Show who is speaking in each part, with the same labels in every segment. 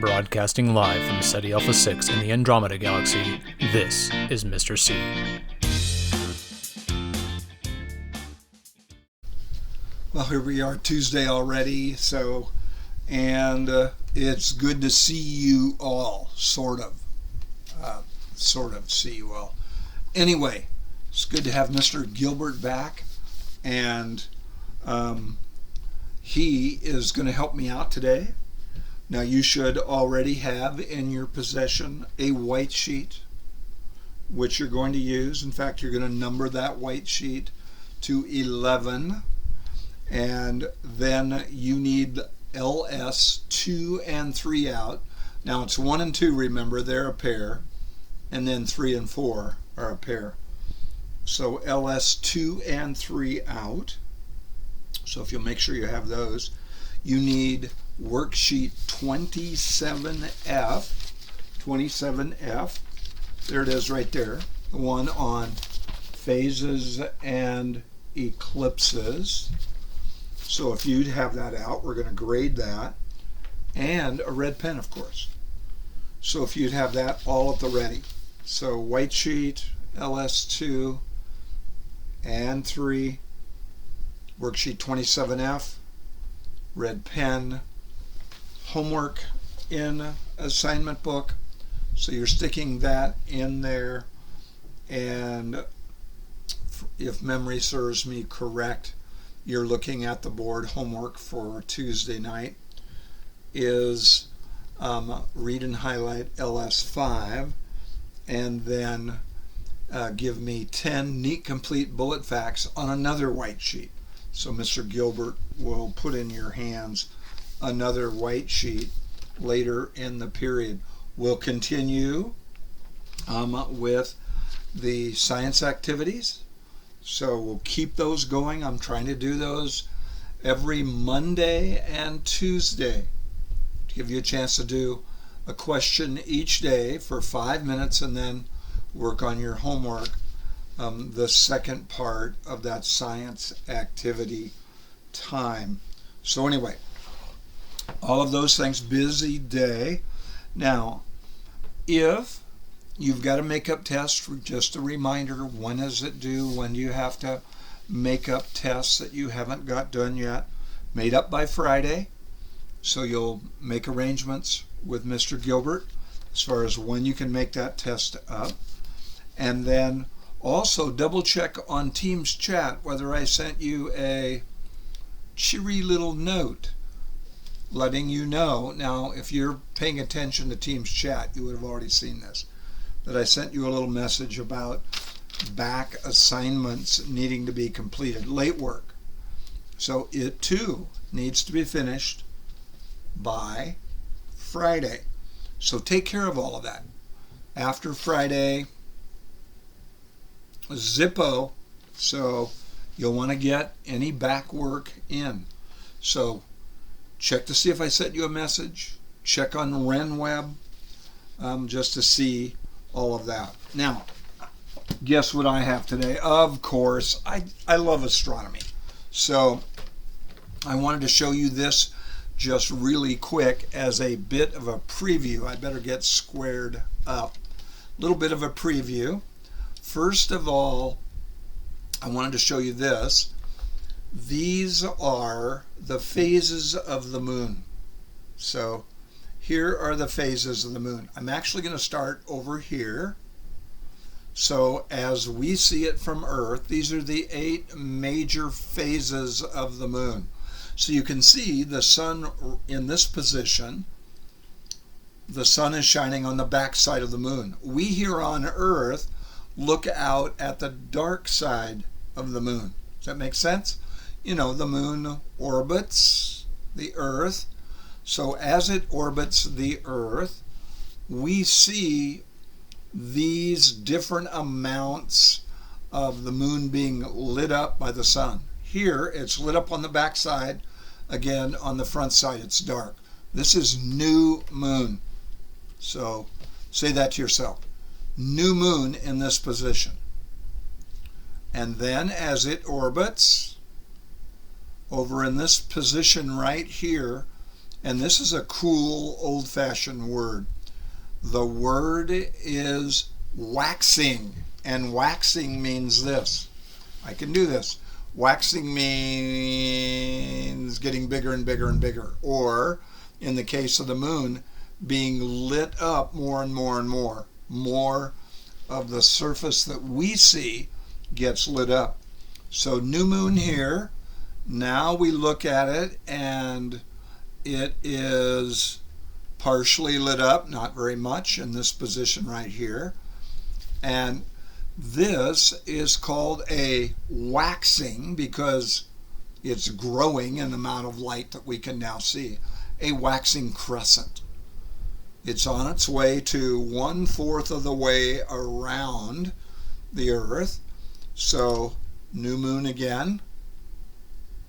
Speaker 1: Broadcasting live from SETI Alpha 6 in the Andromeda Galaxy, this is Mr. C.
Speaker 2: Well, here we are, Tuesday already, and it's good to see you all, sort of see you all. Anyway, it's good to have Mr. Gilbert back, and he is going to help me out today. Now, you should already have in your possession a white sheet, which you're going to use. In fact, you're going to number that white sheet to 11. And then you need LS 2 and 3 out. Now it's 1 and 2, remember, they're a pair. And then 3 and 4 are a pair. So LS 2 and 3 out. So if you'll make sure you have those. You need worksheet 27F. 27F. There it is right there. The one on phases and eclipses. So if you'd have that out, we're going to grade that. And a red pen, of course. So if you'd have that all at the ready. So white sheet, LS2 and 3, worksheet 27F, red pen, homework in assignment book. So you're sticking that in there. And if memory serves me correct, you're looking at the board. Homework for Tuesday night is read and highlight LS5, and then give me 10 neat complete bullet facts on another white sheet. So Mr. Gilbert will put in your hands another white sheet later in the period. We'll continue with the science activities. So we'll keep those going. I'm trying to do those every Monday and Tuesday to give you a chance to do a question each day for 5 minutes and then work on your homework, the second part of that science activity time. So anyway, all of those things, busy day. Now, if you've got a makeup test, for just a reminder, when is it due? When do you have to make up tests that you haven't got done yet? Made up by Friday. So you'll make arrangements with Mr. Gilbert as far as when you can make that test up. And then also double check on Teams chat whether I sent you a cheery little note letting you know. Now, if you're paying attention to Teams chat, you would have already seen this. That I sent you a little message about back assignments needing to be completed, late work. So it too needs to be finished by Friday. So take care of all of that. After Friday, Zippo, so you'll want to get any back work in. So check to see if I sent you a message. Check on RenWeb just to see all of that. Now, guess what I have today? Of course, I love astronomy. So I wanted to show you this just really quick as a bit of a preview. I better get squared up. A little bit of a preview. First of all, I wanted to show you this. These are the phases of the moon. So here are the phases of the moon. I'm actually going to start over here. So as we see it from Earth, these are the 8 major phases of the moon. So you can see the sun in this position. The sun is shining on the back side of the moon. We here on Earth look out at the dark side of the moon. Does that make sense? You know, the moon orbits the Earth. So as it orbits the Earth, we see these different amounts of the moon being lit up by the sun. Here, it's lit up on the back side. Again, on the front side, it's dark. This is new moon. So say that to yourself. New moon in this position. And then as it orbits, over in this position right here, And this is a cool old-fashioned word. The word is waxing, and waxing means this. I can do this. Waxing means getting bigger and bigger and bigger, or in the case of the moon, being lit up more and more and more. More of the surface that we see gets lit up. So new moon here. Now we look at it and it is partially lit up, not very much, in this position right here. And this is called a waxing because it's growing in the amount of light that we can now see. A waxing crescent. It's on its way to 1/4 of the way around the Earth. So new moon again.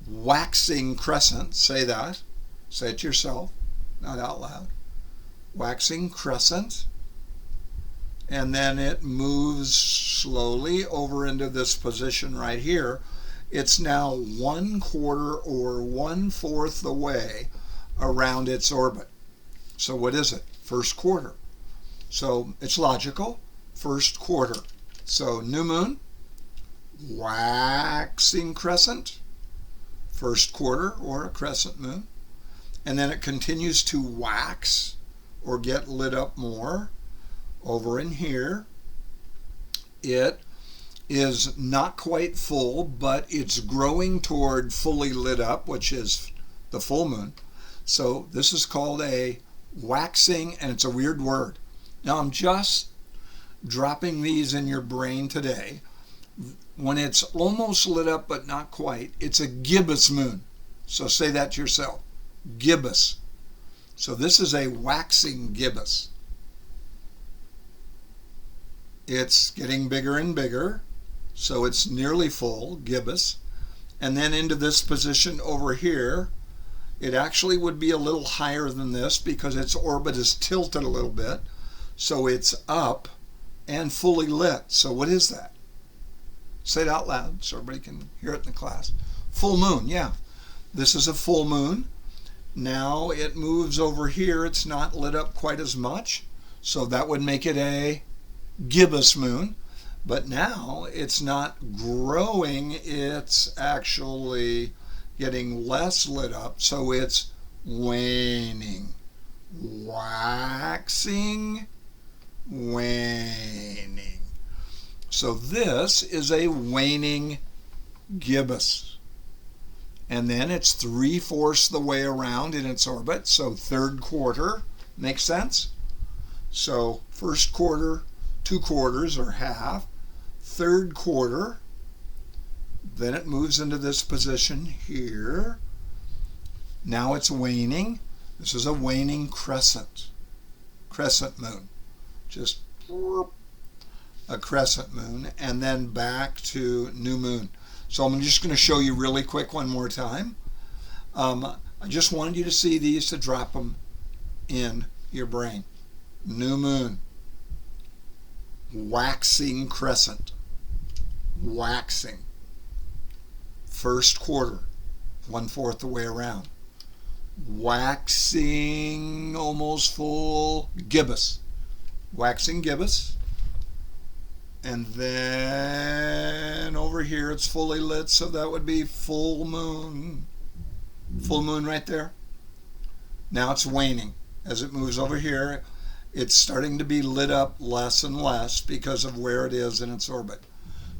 Speaker 2: Waxing crescent. Say that. Say it yourself, not out loud. Waxing crescent. And then it moves slowly over into this position right here. It's now 1/4 or 1/4 the way around its orbit. So what is it? First quarter. So it's logical. First quarter. So new moon, waxing crescent, first quarter or a crescent moon. And then it continues to wax or get lit up more. Over in here, it is not quite full, but it's growing toward fully lit up, which is the full moon. So this is called a waxing, and it's a weird word. Now I'm just dropping these in your brain today. When it's almost lit up but not quite, it's a gibbous moon. So say that to yourself. Gibbous. So this is a waxing gibbous. It's getting bigger and bigger, so it's nearly full, gibbous. And then into this position over here, it actually would be a little higher than this because its orbit is tilted a little bit. So it's up and fully lit. So what is that? Say it out loud so everybody can hear it in the class. Full moon, yeah. This is a full moon. Now it moves over here. It's not lit up quite as much. So that would make it a gibbous moon. But now it's not growing. It's actually getting less lit up. So it's waning. Waxing, waning. So this is a waning gibbous. And then it's 3/4 the way around in its orbit. So third quarter. Makes sense? So first quarter, 2 quarters or half. Third quarter. Then it moves into this position here. Now it's waning. This is a waning crescent. Crescent moon. Just a crescent moon. And then back to new moon. So I'm just going to show you really quick one more time. I just wanted you to see these to drop them in your brain. New moon. Waxing crescent. Waxing. First quarter. 1/4 the way around. Waxing almost full gibbous. Waxing gibbous. And then over here it's fully lit, so that would be full moon. Full moon right there. Now it's waning. As it moves over here, it's starting to be lit up less and less because of where it is in its orbit.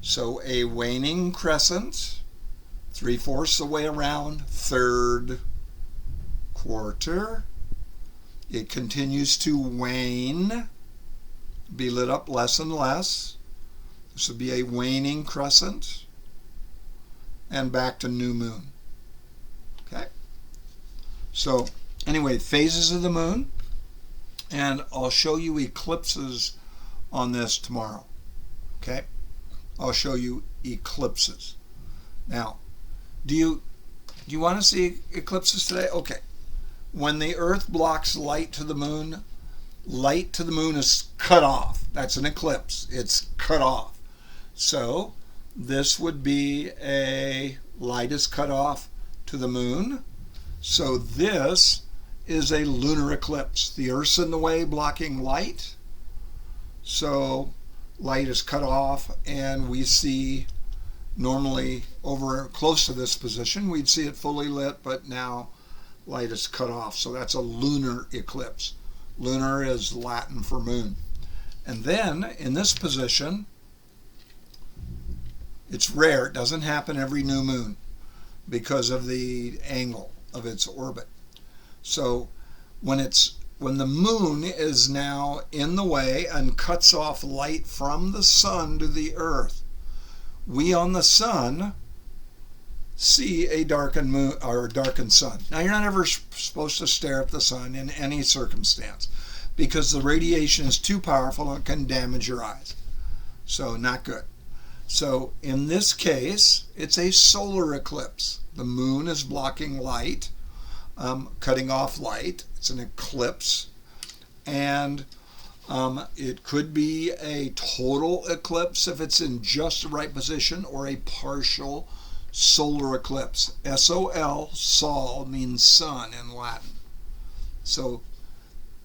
Speaker 2: So a waning crescent, 3/4 the way around, third quarter. It continues to wane, be lit up less and less. This would be a waning crescent. And back to new moon. Okay? So, anyway, phases of the moon. And I'll show you eclipses on this tomorrow. Okay? I'll show you eclipses. Now, do you want to see eclipses today? Okay. When the Earth blocks light to the moon is cut off. That's an eclipse. It's cut off. So this would be a light is cut off to the moon. So this is a lunar eclipse. The Earth's in the way, blocking light. So light is cut off, and we see normally over close to this position, we'd see it fully lit, but now light is cut off. So that's a lunar eclipse. Lunar is Latin for moon. And then in this position, it's rare. It doesn't happen every new moon because of the angle of its orbit. So when the moon is now in the way and cuts off light from the sun to the earth, we on the sun see a darkened moon or darkened sun. Now, you're not ever supposed to stare at the sun in any circumstance because the radiation is too powerful and can damage your eyes. So not good. So in this case, it's a solar eclipse. The moon is blocking light, cutting off light. It's an eclipse. And it could be a total eclipse if it's in just the right position, or a partial solar eclipse. S-O-L, sol, means sun in Latin. So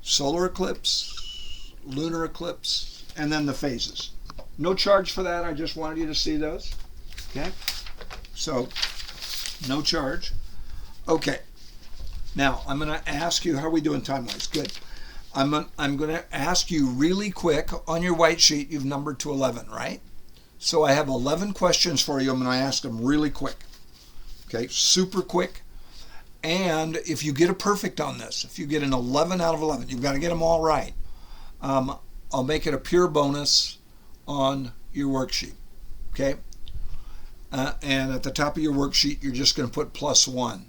Speaker 2: solar eclipse, lunar eclipse, and then the phases. No charge for that. I just wanted you to see those. Okay? So, no charge. Okay. Now, I'm going to ask you, how are we doing time-wise? Good. I'm going to ask you really quick. On your white sheet, you've numbered to 11, right? So I have 11 questions for you. I'm going to ask them really quick. Okay? Super quick. And if you get a perfect on this, if you get an 11 out of 11, you've got to get them all right. I'll make it a pure bonus on your worksheet. Okay? And at the top of your worksheet, you're just going to put +1.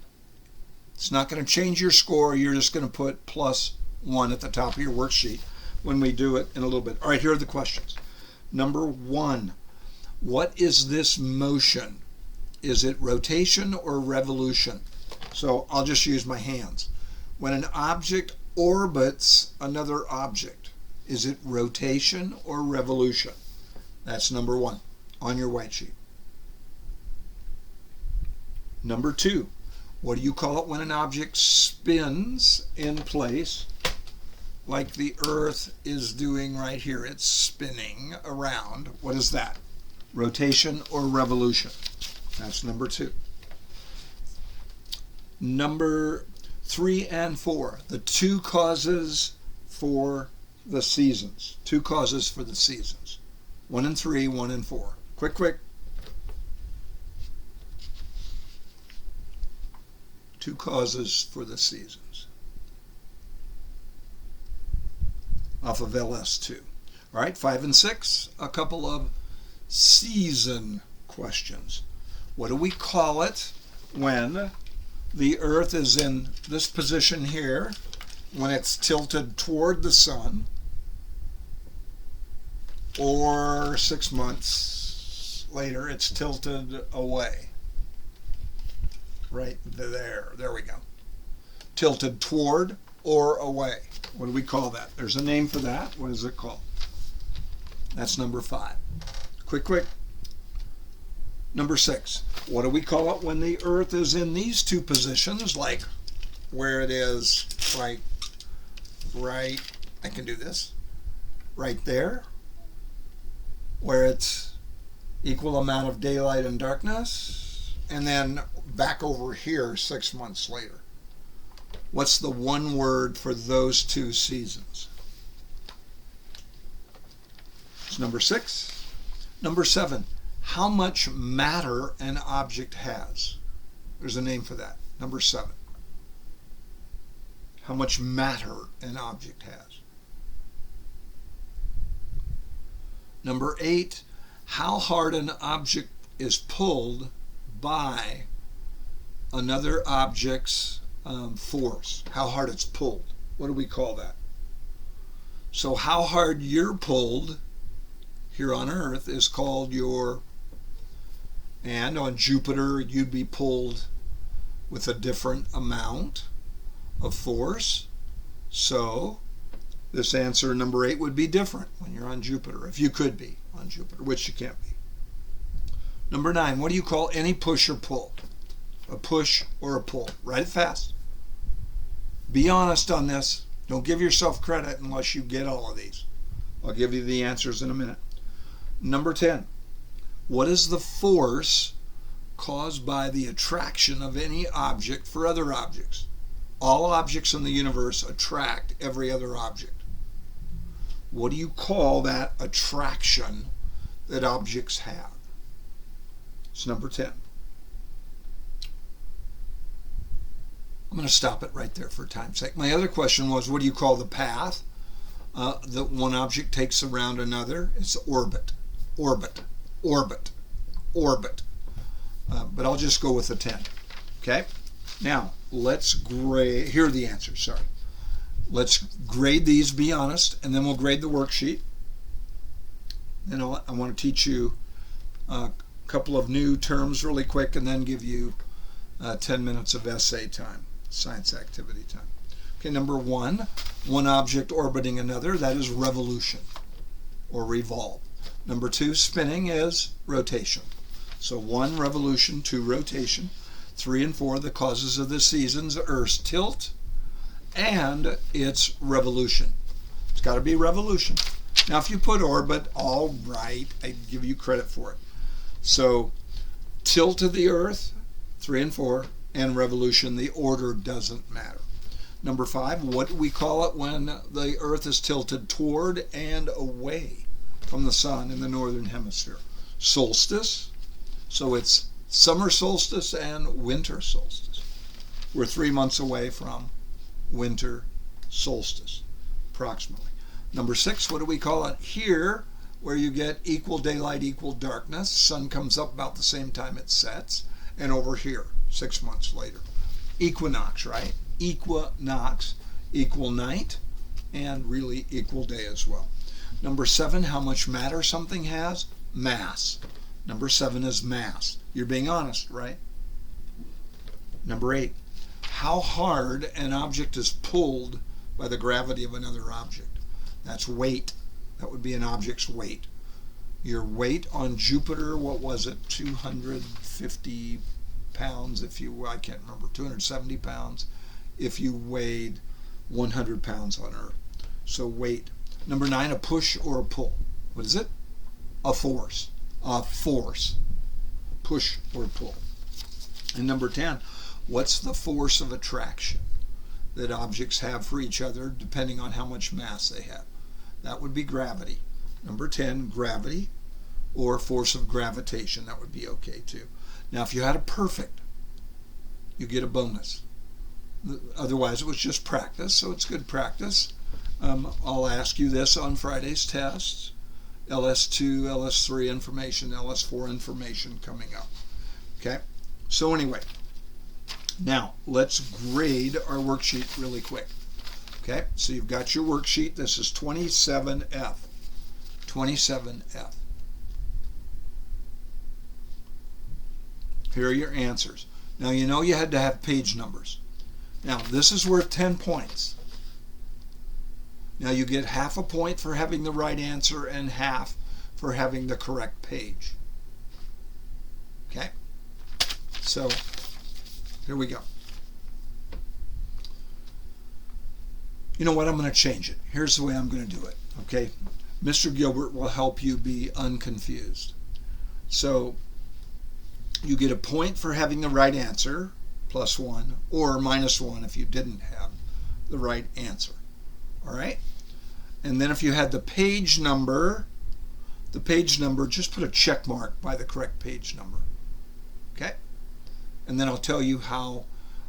Speaker 2: It's not going to change your score. You're just going to put +1 at the top of your worksheet when we do it in a little bit. All right, here are the questions. Number 1, what is this motion? Is it rotation or revolution? So I'll just use my hands. When an object orbits another object, is it rotation or revolution? That's number 1 on your white sheet. Number 2, what do you call it when an object spins in place like the Earth is doing right here? It's spinning around. What is that? Rotation or revolution? That's number 2. Number 3 and 4, the 2 causes for the seasons. 2 causes for the seasons. 1 and 3, 1 and 4. Quick. 2 causes for the seasons. Off of LS2. All right, 5 and 6, a couple of season questions. What do we call it when the Earth is in this position here, when it's tilted toward the sun, or 6 months later it's tilted away? Right there. There we go. Tilted toward or away. What do we call that? There's a name for that. What is it called? That's number 5. Quick. Number 6. What do we call it when the Earth is in these 2 positions, like where it is right, I can do this, right there, where it's equal amount of daylight and darkness, and then back over here 6 months later? What's the one word for those 2 seasons? It's number 6. Number 7, how much matter an object has? There's a name for that. Number 7. How much matter an object has. Number 8, how hard an object is pulled by another object's force. How hard it's pulled. What do we call that? So how hard you're pulled here on Earth is called your, and on Jupiter you'd be pulled with a different amount of force. So this answer number 8 would be different when you're on Jupiter, if you could be on Jupiter, which you can't be. Number 9, what do you call any push or pull? A push or a pull? Write it fast. Be honest on this. Don't give yourself credit unless you get all of these. I'll give you the answers in a minute. Number 10. What is the force caused by the attraction of any object for other objects? All objects in the universe attract every other object. What do you call that attraction that objects have? It's number 10. I'm going to stop it right there for time's sake. My other question was, what do you call the path that one object takes around another? It's orbit, orbit, orbit, orbit. But I'll just go with the 10. Okay? Now, let's grade. Here are the answers, sorry. Let's grade these, be honest, and then we'll grade the worksheet. Then I want to teach you a couple of new terms really quick and then give you 10 minutes of essay time, science activity time. Okay, number 1, one object orbiting another, that is revolution or revolve. Number 2, spinning is rotation. So 1, revolution, 2, rotation. 3 and 4, the causes of the seasons, Earth's tilt, and its revolution. It's got to be revolution. Now, if you put orbit, all right, I give you credit for it. So tilt of the Earth, 3 and 4, and revolution, the order doesn't matter. Number 5, what do we call it when the Earth is tilted toward and away from the sun in the northern hemisphere? Solstice. So it's summer solstice and winter solstice. We're 3 months away from winter solstice, approximately. Number 6, what do we call it here, where you get equal daylight, equal darkness? Sun comes up about the same time it sets, and over here, 6 months later. Equinox, right? Equinox, equal night, and really equal day as well. Number 7, how much matter something has? Mass. Number 7 is mass. You're being honest, right? Number 8, how hard an object is pulled by the gravity of another object. That's weight. That would be an object's weight. Your weight on Jupiter, what was it? 250 pounds if you, I can't remember, 270 pounds if you weighed 100 pounds on Earth. So weight. Number 9, a push or a pull. What is it? A force. A force. Push or pull. And number 10, what's the force of attraction that objects have for each other depending on how much mass they have? That would be gravity. Number 10, gravity or force of gravitation. That would be okay too. Now, if you had a perfect, you get a bonus. Otherwise, it was just practice, so it's good practice. I'll ask you this on Friday's tests. LS2, LS3 information, LS4 information coming up. Okay? So anyway, now let's grade our worksheet really quick. Okay? So you've got your worksheet. This is 27F. 27F. Here are your answers. Now, you know you had to have page numbers. Now, this is worth 10 points. Now, you get half a point for having the right answer and half for having the correct page. Okay? So, here we go. You know what? I'm going to change it. Here's the way I'm going to do it. Okay? Mr. Gilbert will help you be unconfused. So, you get a point for having the right answer, +1, or -1 if you didn't have the right answer. All right? And then if you had the page number, just put a check mark by the correct page number. Okay? And then I'll tell you how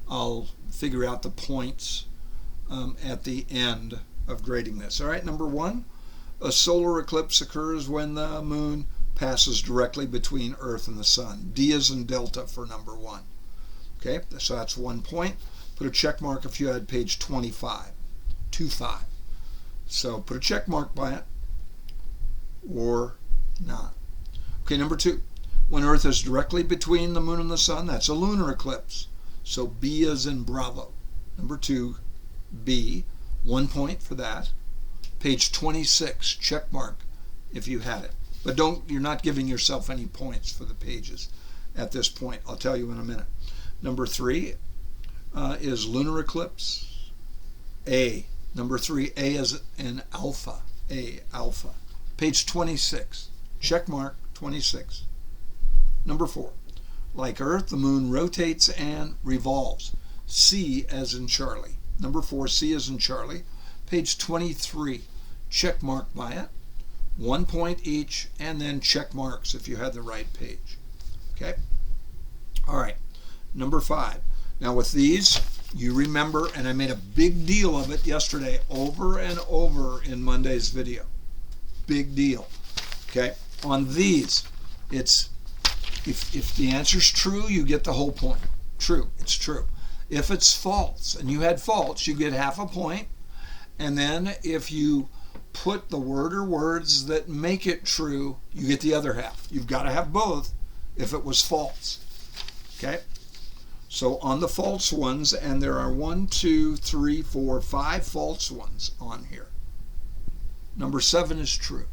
Speaker 2: I'll figure out the points at the end of grading this. All right, number 1, a solar eclipse occurs when the moon passes directly between Earth and the sun. D is in delta for number 1. Okay, so that's 1 point. Put a check mark if you had page 25. 25. So put a check mark by it or not. Okay, number 2. When Earth is directly between the moon and the sun, that's a lunar eclipse. So B is in Bravo. Number 2, B. 1 point for that. Page 26, check mark if you had it. But you're not giving yourself any points for the pages at this point. I'll tell you in a minute. Number 3 is lunar eclipse. A. Number 3, A is in alpha. A, alpha. Page 26. Check mark 26. Number 4. Like Earth, the moon rotates and revolves. C as in Charlie. Number 4, C as in Charlie. Page 23. Check mark by it. 1 point each, and then check marks if you had the right page. Okay? All right. Number 5. Now with these, you remember, and I made a big deal of it yesterday over and over in Monday's video. Big deal. Okay? On these, it's if the answer's true, you get the whole point. True. It's true. If it's false, and you had false, you get half a point. And then if you put the word or words that make it true, you get the other half. You've got to have both if it was false. Okay? So on the false ones, and there are 1, 2, 3, 4, 5 false ones on here. Number 7 is true.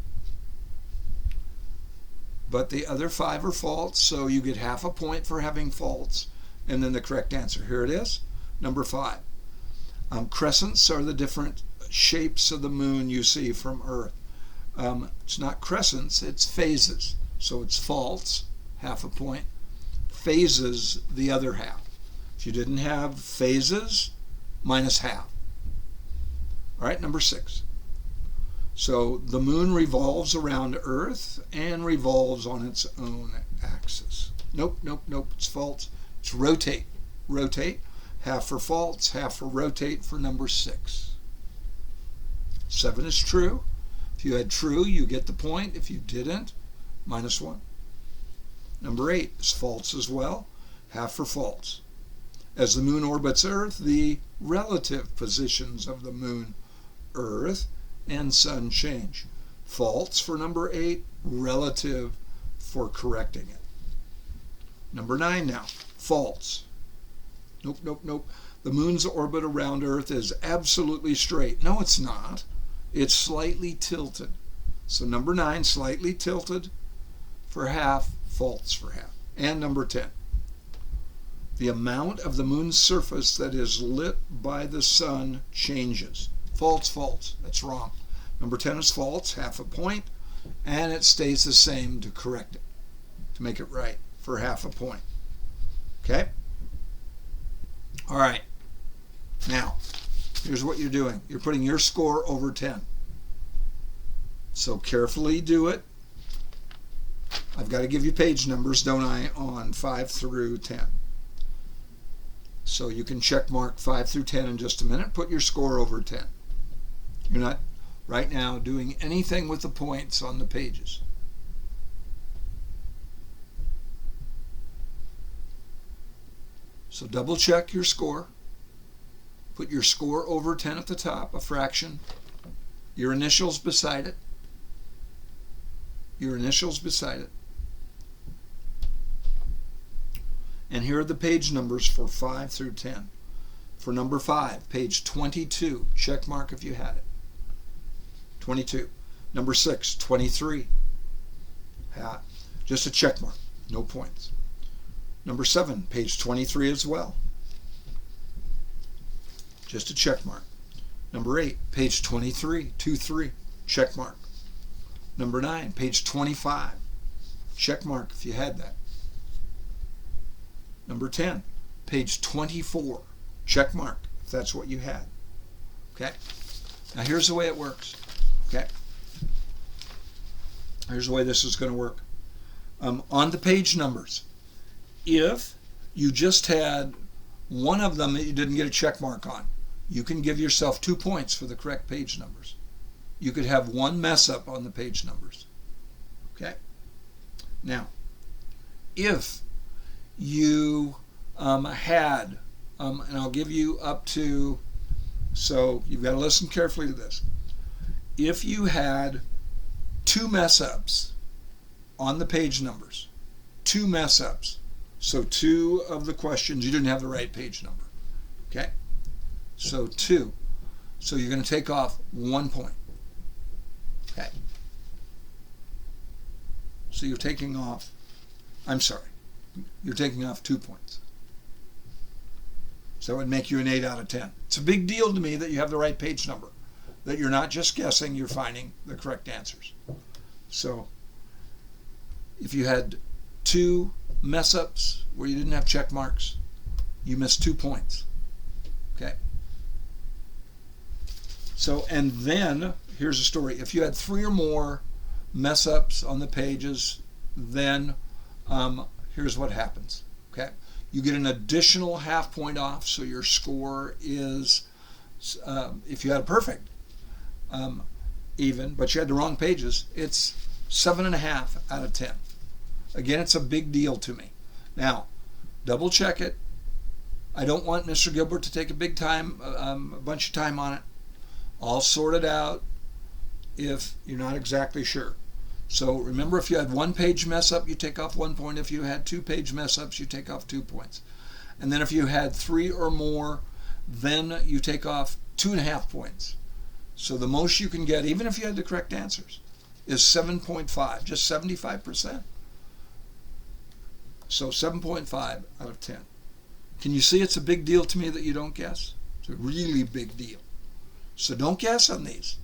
Speaker 2: But the other 5 are false, so you get half a point for having false. And then the correct answer. Here it is. Number 5. Crescents are the different shapes of the moon you see from Earth. It's not crescents, it's phases. So it's false, half a point. Phases, the other half. If you didn't have phases, minus half. All right, number 6. So the moon revolves around Earth and revolves on its own axis. Nope, nope, nope, it's false. It's rotate. Rotate. Half for false, half for rotate for number 6. 7 is true. If you had true, you get the point. If you didn't, minus 1. Number 8 is false as well. Half for false. As the moon orbits Earth, the relative positions of the moon, Earth, and sun change. False for number 8, relative for correcting it. Number 9 now. False. Nope, nope, nope. The moon's orbit around Earth is absolutely straight. No, it's not. It's slightly tilted. So number 9, slightly tilted for half, false for half. And number 10. The amount of the moon's surface that is lit by the sun changes. False, false. That's wrong. Number 10 is false, half a point, and it stays the same to correct it, to make it right, for half a point. Okay? All right. Now, here's what you're doing. You're putting your score over 10. So carefully do it. I've got to give you page numbers, don't I, on 5 through 10. So you can check mark 5 through 10 in just a minute. Put your score over 10. You're not right now doing anything with the points on the pages. So double check your score. Put your score over 10 at the top, a fraction. Your initials beside it. Your initials beside it. And here are the page numbers for 5 through 10. For number 5, page 22, check mark if you had it. 22. Number 6, 23. Just a check mark, no points. Number 7, page 23 as well. Just a check mark. Number 8, page 23, 2-3, check mark. Number 9, page 25, check mark if you had that. Number 10, page 24, check mark if that's what you had. Okay? Now here's the way it works. Okay? Here's the way this is going to work. On the page numbers, if you just had one of them that you didn't get a check mark on, you can give yourself 2 points for the correct page numbers. You could have one mess up on the page numbers. Okay? Now, if you had, and I'll give you up to, so you've got to listen carefully to this. If you had 2 mess ups on the page numbers, 2 mess ups, so 2 of the questions you didn't have the right page number. Okay? So 2. So you're going to take off 1 point. Okay. So you're taking off, you're taking off 2 points. So it would make you an 8 out of 10. It's a big deal to me that you have the right page number, that you're not just guessing, you're finding the correct answers. So if you had 2 mess ups where you didn't have check marks, you missed 2 points. Okay. So, and then here's a story. If you had 3 or more mess ups on the pages, then here's what happens. Okay. You get an additional half point off, so your score is, if you had a perfect, even, but you had the wrong pages, it's 7.5 out of 10. Again, it's a big deal to me. Now, double check it. I don't want Mr. Gilbert to take a bunch of time on it. I'll sort it out if you're not exactly sure. So remember, if you had 1 page mess up, you take off 1 point. If you had 2 page mess ups, you take off 2 points. And then if you had 3 or more, then you take off 2.5 points. So the most you can get, even if you had the correct answers, is 7.5, just 75%. So 7.5 out of 10. Can you see it's a big deal to me that you don't guess? It's a really big deal. So don't guess on these.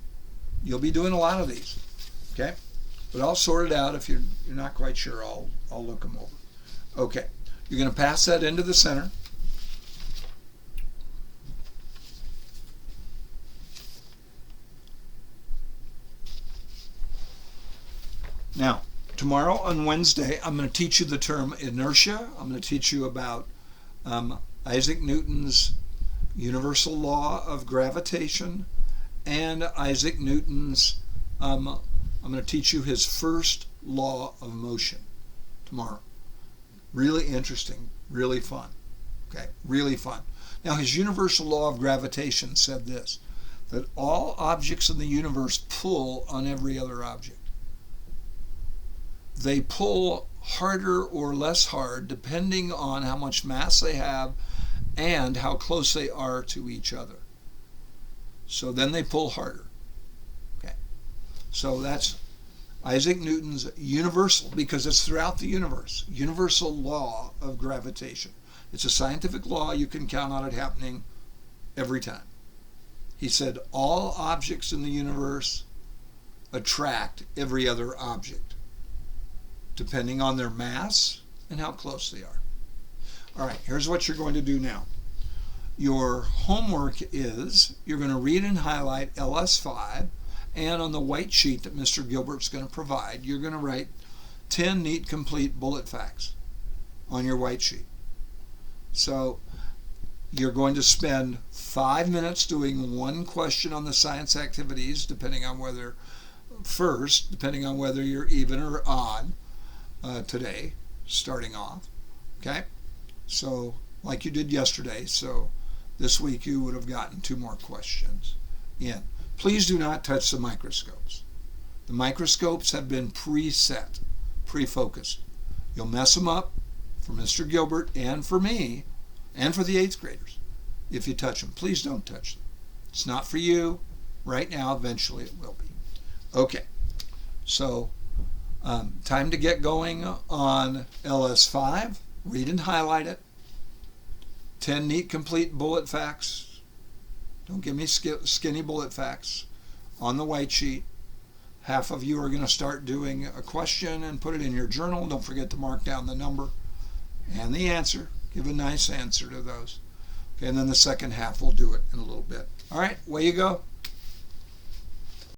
Speaker 2: You'll be doing a lot of these. Okay? But I'll sort it out. If you're not quite sure, I'll look them over. Okay. You're going to pass that into the center. Now, tomorrow on Wednesday, I'm going to teach you the term inertia. I'm going to teach you about Isaac Newton's universal law of gravitation and Isaac Newton's, I'm going to teach you his first law of motion tomorrow. Really interesting, really fun. Okay, really fun. Now, his universal law of gravitation said this, that all objects in the universe pull on every other object. They pull harder or less hard depending on how much mass they have and how close they are to each other. So then they pull harder. Okay. So that's Isaac Newton's universal, because it's throughout the universe, universal law of gravitation. It's a scientific law. You can count on it happening every time. He said all objects in the universe attract every other object, depending on their mass and how close they are. All right, here's what you're going to do now. Your homework is you're going to read and highlight LS5, and on the white sheet that Mr. Gilbert's going to provide, you're going to write 10 neat, complete bullet facts on your white sheet. So you're going to spend 5 minutes doing 1 question on the science activities, depending on whether you're even or odd today, starting off. Okay? So, like you did yesterday, so this week you would have gotten 2 more questions in. Please do not touch the microscopes. The microscopes have been preset, pre-focused. You'll mess them up for Mr. Gilbert and for me and for the 8th graders if you touch them. Please don't touch them. It's not for you right now. Eventually it will be. Okay. So, time to get going on LS5. Read and highlight it. 10 neat, complete bullet facts. Don't give me skinny bullet facts on the white sheet. Half of you are going to start doing a question and put it in your journal. Don't forget to mark down the number and the answer. Give a nice answer to those. Okay, and then the second half we'll do it in a little bit. All right, away you go.